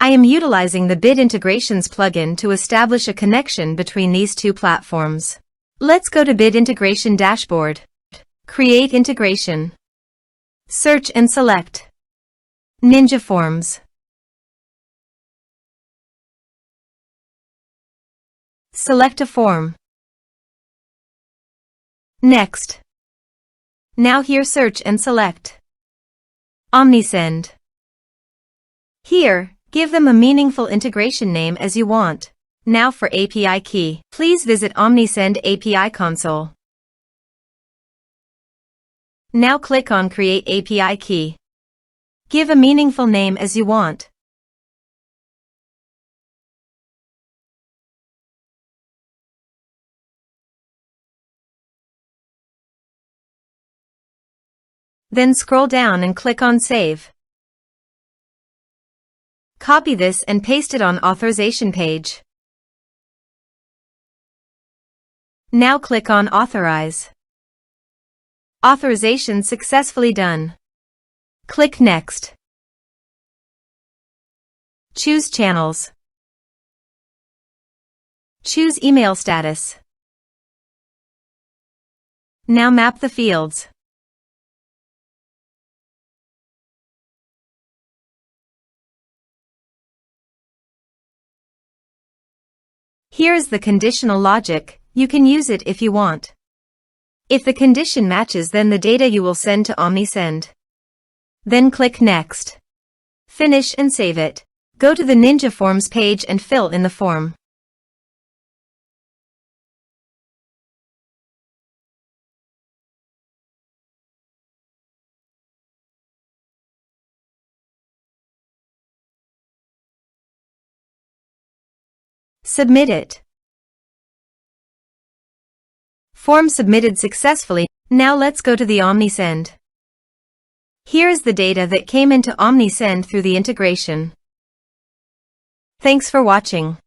I am utilizing the Bid Integrations plugin to establish a connection between these two platforms. Let's go to Bid Integration Dashboard. Create Integration. Search and select Ninja Forms. Select a form. Next. Now here search and select Omnisend. Here, give them a meaningful integration name as you want. Now for API key, please visit Omnisend API console. Now click on Create API key. Give a meaningful name as you want. Then scroll down and click on Save. Copy this and paste it on Authorization Page. Now click on Authorize. Authorization successfully done. Click Next. Choose Channels. Choose Email Status. Now map the fields. Here is the conditional logic. You can use it if you want. If the condition matches, then the data you will send to Omnisend. Then click Next. Finish and save it. Go to the Ninja Forms page and fill in the form. Submit it. Form submitted successfully. Now let's go to the Omnisend. Here is the data that came into Omnisend through the integration. Thanks for watching.